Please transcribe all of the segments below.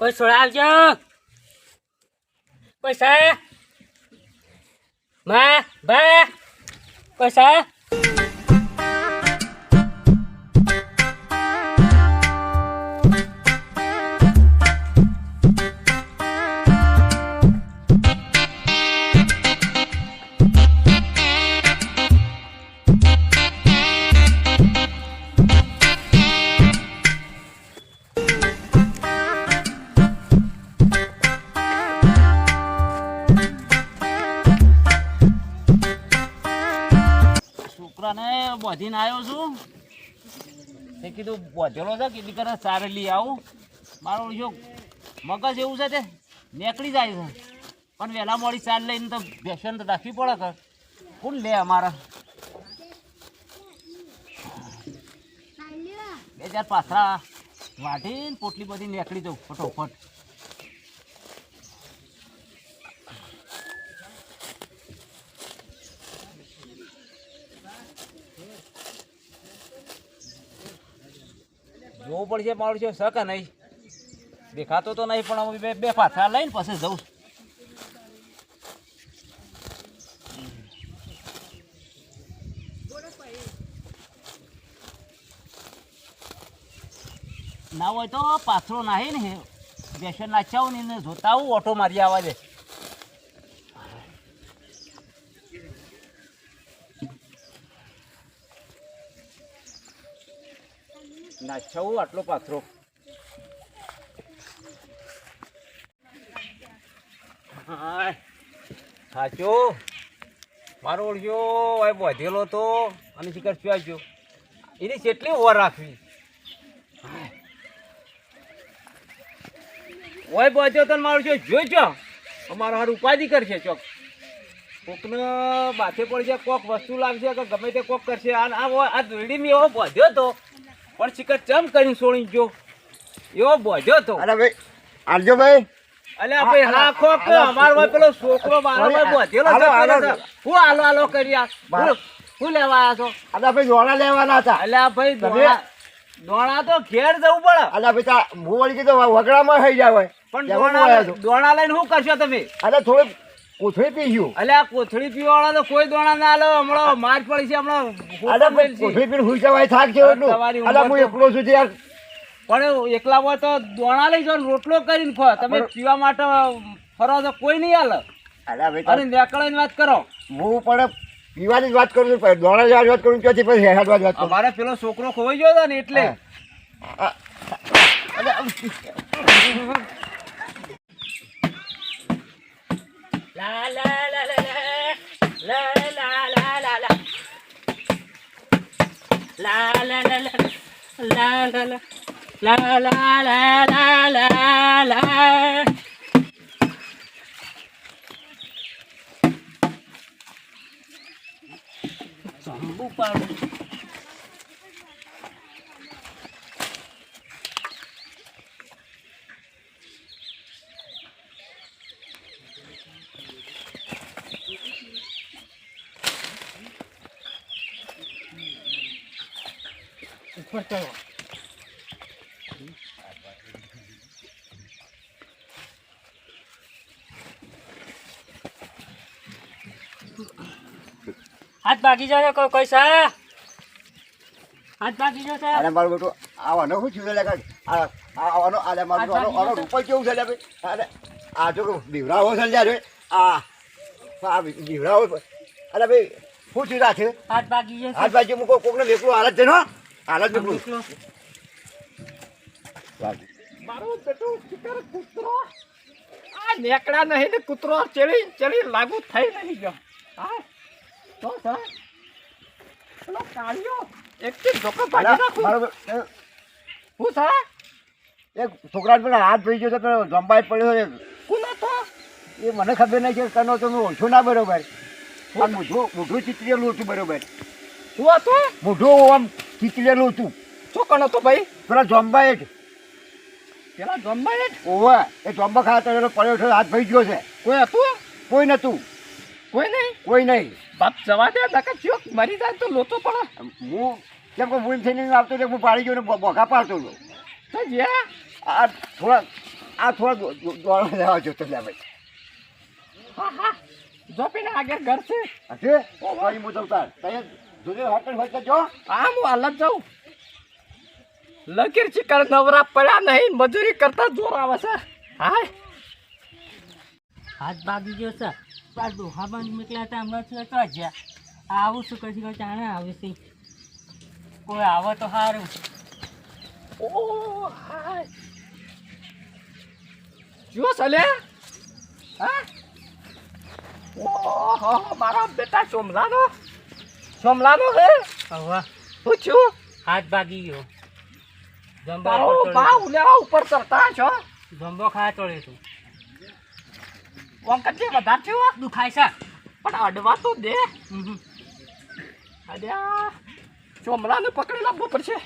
પૈસા આવજો પૈસા માં બા પૈસા છોકરાને બોધીને આવ્યો છું તે કીધું બોધેલો છે કેટલી કરે સારે લઈ આવું મારો જો મગજ એવું છે તે નીકળી જાય છે પણ વહેલા મોડી ચાર લઈને તો ભેસન તો રાખવી પડે કે કોણ લે અમારા 2000 પાથરા વાઢીને પોટલી બધી નીકળી જાઉં ફટોફટ જોવું પડશે મારું છે શક નહીં દેખાતો તો નહીં પણ અમે બે પાથરા લઈને પછી જઉં ના હોય તો પાથરો નાહી ને બેસન નાચાવું ને જોતા આવું ઓટો મારી આવવા દે નાચાવું આટલો પાથરો સાચો મારો ઓળખ્યો ભાઈ બોધેલો તો અને શિખર પીવાજો એની કેટલી ઓર રાખવી ઓય બોધ્યો તો મારું છે જોઈજો અમારો હાર ઉપાધિ કરશે ચોક કોકને બાથે પડશે કોક વસ્તુ લાવશે કે ગમે તે કોક કરશે આ દોરડી મેં એવો બોધ્યો તો પણ શિખર ચમ કરીને છોડી ગયો એવો બોધ્યો તો અરે ભાઈ આરજો ભાઈ અલ્યા ભાઈ હા ખોક અમારો ભાઈ પેલો છોકરો મારો ભાઈ બોધેલો છે હું હાલો કર્યા હું લેવા આવ્યા છો અલ્યા ભાઈ દોણા લેવાના હતા અલ્યા ભાઈ દોણા તો ઘેર જવું પડે અલ્યા ભાઈ હું વળી કીધું વગડામાં થઈ જાય હોય પણ દોણા લઈને શું કરશો તમે અરે થોડું કોથળી પીશું અલ્યા કોથળી પીવાળા તો કોઈ દોણા ના લો હમણાં માર પડી છે હમણાં અરે કોથળી પીને હુઈ જવાય થાક છે એટલું અલ્યા હું એકલો છું યાર પણ એકલા હોય તો દોણા લઈ જાઓ રોટલો કરીને ખો તમે પીવા માટે ફરો તો કોઈ નહીં હાલે અને નેકળાની વાત કરો હું પણ પીવાની જ વાત કરું છું દોણા જવાની વાત કરું ત્યાંથી પછી હેઠ વાત કરું મારે પેલો છોકરો ખોવાઈ ગયો હતો ને એટલે લા લા લા લા લા લા લા લા લા લા લા લા લા લા લા લા લા સંબુ પાડું ઉપર ચલો હાથ ભાગી જશે કોઈ પૈસા હાથ ભાગી જશે અરે મારું બેટું આવવાનો શું થયું લે આવવાનો અરે મારું આનો રૂપિયા કેવું છે ભાઈ અરે આ જો બીવરાવો છે યાર આ બીવરાવો અરે ભાઈ શું થયું રાખે હાથ ભાગી જશે હાથ ભાગી મૂકો કોકને વેકલું હાલત છે ને હાલત વેકલું મારો બેટો શિકાર કૂતરો આ નેકડા નહીં ને કૂતરો ચડી લાગુ થઈ નહીં ગયો હા તો સર પેલો કાળિયો એક થી ધોકા ભાગી નાખું હું સર એક છોકરાને પેલા હાથ ભાઈ ગયો તો પેલો જંબાઈ પડ્યો છે કોનો તો એ મને ખબર નહીં છે કનો તો હું ઓછું ના બરોબર પણ મોઢું ચીતરેલું હતું બરોબર શું હતું મોઢું આમ ચીતરેલું હતું શું કનો તો ભાઈ પેલા જંબાઈ પેલા જંબાઈ ઓવે એ જંબા ખાતા એનો પડ્યો છે હાથ ભાઈ ગયો છે કોઈ હતું કોઈ નતું કોઈ નહીં બાપ જવા દે નકર ચોક મરી જાય તો લોતો પડે હું કેમ કે હું થઈને આવતો એટલે હું પાડી ગયો ને બોઘા પાડતો હતો તો જે આ થોડા આ થોડા દોડવા જવા જોતો લે ભાઈ હા હા જો પેલે આગળ ઘર છે હશે કઈ મુજબતા તય જોજે હોટલ હોટલ જો હા હું હાલત જાઉં લકીર ચિકર નવરા પડ્યા નહીં મજૂરી કરતા જોર આવે છે હાય હાથ ભાગી ગયો છે આ ડોહા બંધ નીકળ્યા હતા હમણાં છે તો જ્યાં આવું શું કશી જાણે આવે છે કોઈ આવે તો સારું ઓ હાય જો સલે હા ઓહો મારા બેટા સોમલાનો હે હવે હું છું હાથ ભાગી ગયો તારો જંબો બા ઉલેવા ઉપર ચડતા છો જંબો ખા ચડે તું વંકટ જે વધારે થયો દુખાય છે પણ અડવા તો દે અડ્યા ચોમલાને પકડી લાવવો પડશે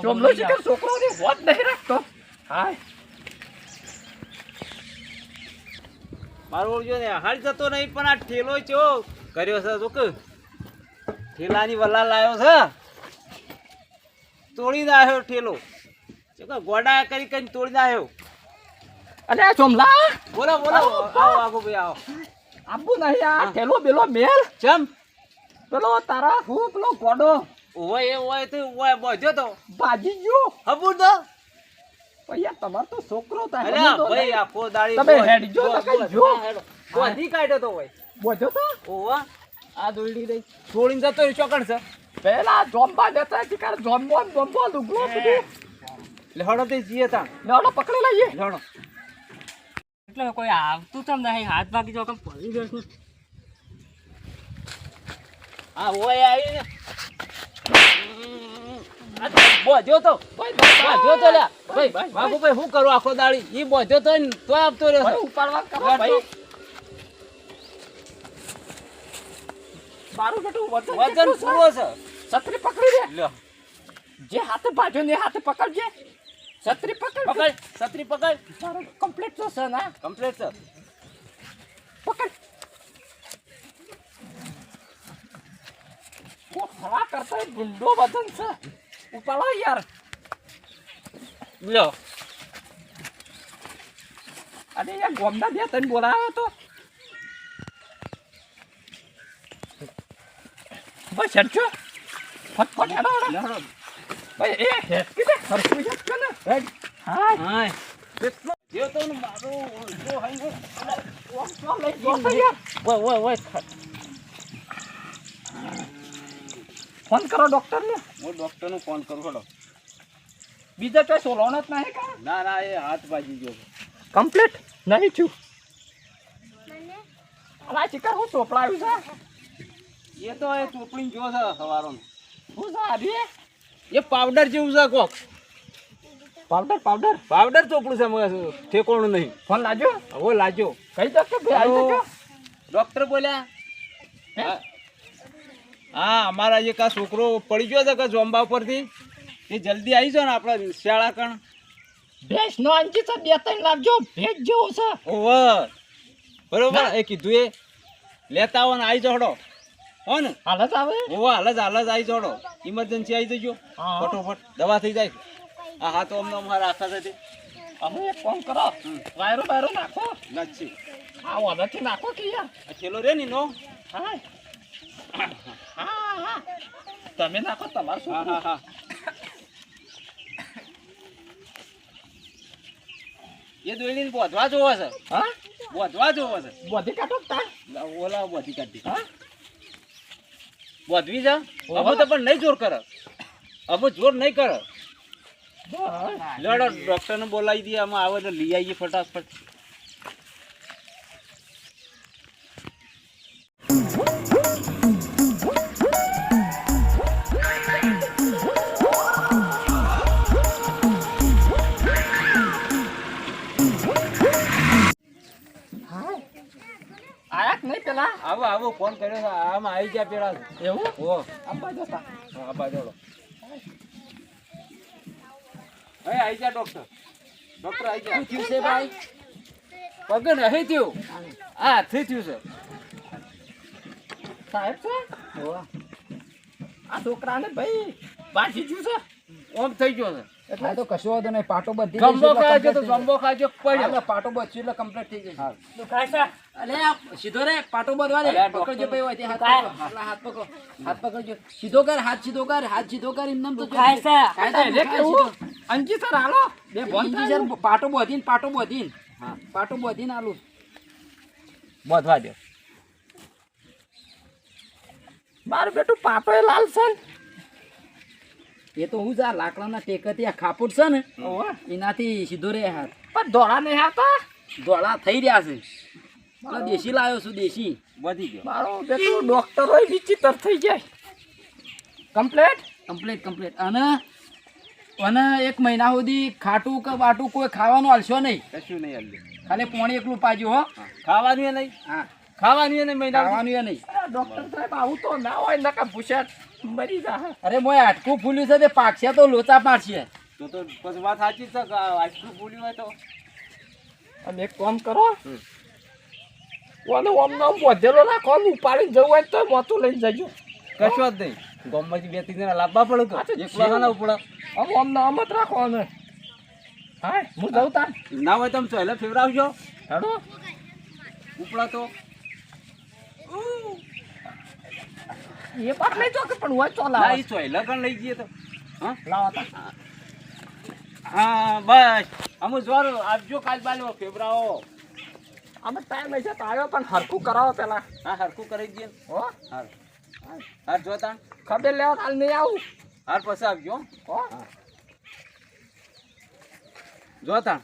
ચોમલો શિકાર છોકરોને હોત નહીં રાખતો હાય મારો ઓળજો ને હાલ જતો નહીં પણ આ ઠેલો ચો કર્યો છે તો કે ઠેલાની વલ્લા લાવ્યો છે તોડીને આવ્યો ઠેલો કે ગોડા કરી કરીને તોડીને આવ્યો અરે ચોમલા બોલો બોલો આવો આગો ભાઈ આવો આબુ નહીં આ ઠેલો બેલો મેલ ચમ પેલો તારા હું પેલો ગોડો ઓય તો ઓય બોધ્યો તો ભાજી ગયો હબુર તો ભૈયા તમાર તો છોકરો થાય અરે ભાઈ આખો દાડી તમે હેડજો તો કઈ જો બોધી કાઢ્યો તો હોય બોજો તો ઓવા આ દોડી રહી છોડીને જતો રહ્યો ચોકડ છે પેલા જોંબા જતા ચિકાર જોંબો લુગલો બધું લેહડો તે જીએ તા લેવડો પકડી લઈએ લેહડો એટલે કોઈ આવતું તમ નહીં હાથ ભાગી જાવ કેમ પડી ગયો છું હા ઓય આવી ને બોધ્યો તો બોધ્યો તો લ્યા ભાઈ બાબુ ભાઈ શું કરું આખો દાડી ઈ બોધ્યો તો ને તો આપતો રહ્યો ભાઈ ઉપાડવા કરો ભાઈ મારું બેટું વજન પૂરો છે છત્રી પકડી લે લ્યો જે હાથે ભાજો ને હાથે પકડજે છત્રી પકડ પકડ છત્રી પકડ તારો કમ્પ્લીટ તો છે ના કમ્પ્લીટ છે પકડ કોઠા કરતા ગુંડો વજન છે ઉપાડો યાર લ્યો અરે યાર ગોમના બે તને બોલાવ્યો તો બસ હેડજો ફટફટ હેડો લેહડો ભાઈ એ હેડકી દે ખરખું હેડ કે ને હેડ હાય હાય કેટલો જેવો તો ને મારો જો હાઈ ઓમ તો લઈ ગયો તો યાર ઓય ફોન કરો ડોક્ટરને હું ડોક્ટરનો ફોન કરું હડો બીજા કોઈ સોલોણ જ નહીં કા ના એ હાથ બાજી ગયો કમ્પ્લીટ નહીં છું અલા ચિકર હું ચોપડાયું છે એ તો એ ચોપડી જો છે સવારનો હું સારી એ પાવડર જેવું છે કોક પાવડર પાવડર ચોપડું છે મગર ઠેકોણું નહીં ફોન લાજો હવે લાજો કઈ દો કે ભાઈ આવી જજો ડોક્ટર બોલ્યા હે? હા અમારા એક આ છોકરો પડી ગયો છે કે જોંબા ઉપરથી એ જલ્દી આવી જાઓ ને આપણા શાળા કણ ભેંસ નો અંજી તો બે ત્રણ લાવજો ભેંસ જેવો છે ઓવર બરોબર એ કીધું એ લેતા આવો ને આવી જાડો હો ને હાલત આવે ઓવા હાલ જ આવી જાડો ઇમરજન્સી આવી જજો હા. ફટોફટ દવા થઈ જાય હા હા તો અમને અમારા આખા સાથે હવે એક કામ કરો વાયરો નાખો નાચી આ ઓર્ડરથી નાખો કે યાર આ ખેલો રે ની નો હાય હા તમે નાખો તમારું શું હા એ દોડીને બોધવા જોવો છે હા બોધવા જોવો છે બધી કાઢો તા ઓલા બોધી કાઢી હા બોધવી જા હવે તો પણ નહીં જોર કરે હવે જોર નહીં કરે બસ. લડો ડોક્ટરને બોલાવી દઈએ આમાં આવે તો લઈ આવીએ ફટાફટ હાય આયા કે નહીં પેલા આવો ફોન કર્યો છે આમાં આવી ગયા પેલા એવું ઓ આપવા જતા આ બાજુ હવે આવી ગયા ડોક્ટર આવી ગયા થયું છે ભાઈ પગ નહીં થયું આ હાથથી થયું છે સાહેબ છે આ છોકરાને ભાઈ બાજી ગયું છે ઓમ થઈ ગયો છે હા તો કશો વાંધો નહીં પાટો બધી જમ્બો ખાજો તો જમ્બો ખાજો પડ્યો પાટો બધું એટલે કમ્પ્લીટ થઈ જશે દુખાય છે અલે આ સીધો રે પાટો બધવા દે અરે આ પકડજો ભાઈ હોય તે હાથ કાય? પકડો. અલા, હાથ પકડજો સીધો કર હાથ સીધો કર એમ નામ તો દુખાય છે એટલે કેવું અંજી સર હાલો બે બોલ સર પાટો બોધીને હા પાટો બોધીને આલું બધવા દો મારું બેટું પાટો એ લાલ છે એ તો હું જા લાકડાના ટેકથી આ ખાપોટ છે ને ઓવા એનાથી સીધો રે હાથ પણ ધોળા નહીં હતા ધોળા થઈ રહ્યા છે આ દેશી લાવ્યો છું દેશી વધી ગયો મારો બેટું ડોક્ટર હોય વિચિત્ર થઈ જાય કમ્પ્લેટ કમ્પ્લીટ અને એક મહિના સુધી ખાટું કે બાટું કોઈ ખાવાનું હાલશો નહીં કશું નહીં આવ્યું ખાલી પોણી એકલું પાજો હો ખાવાનું એ નહીં હા ખાવાનું એ નહીં મહિના ખાવાનું એ નહીં ડોક્ટર સાહેબ આવું તો ના હોય નકા ભૂસ્યા મરી જાય અરે મોય હાટકું ફૂલ્યું છે તે પાકશે તો લોચા પાડશે તો પછી વાત સાચી છે કે આટલું બોલ્યું હોય તો અને એક કામ કરો ઓને ઓમ નામ વધેલો રાખો ને ઉપાડીને જવું હોય તો મોતું લઈને જજો કશો જ નહીં ગામમાંથી બે ત્રણ જણા લાવવા પડે હા તો કે એકલા ના લાવવું પડે હવે ઓમ નામ જ રાખો ને હા હું જઉં તાર ના હોય તમે ચોહેલા ફેવરાવજો હેડો ઉપડા તો એ પાટ લઈ જાઓ કે પણ હોય તો ના લાવ એ ચોહેલા કણ લઈ જઈએ તો હા લાવો તાર હા બસ અમે જોર આપજો કાલ બાલો ફેવરાવો અમે ટાઈમ હશે તો આવ્યો પણ હરખું કરાવો પેલા હા હરખું કરી દઈએ ને. હો હાર હાર જોતા ખબર લેવા કાલ નહીં આવું હાર પછી આવજો હો જોતા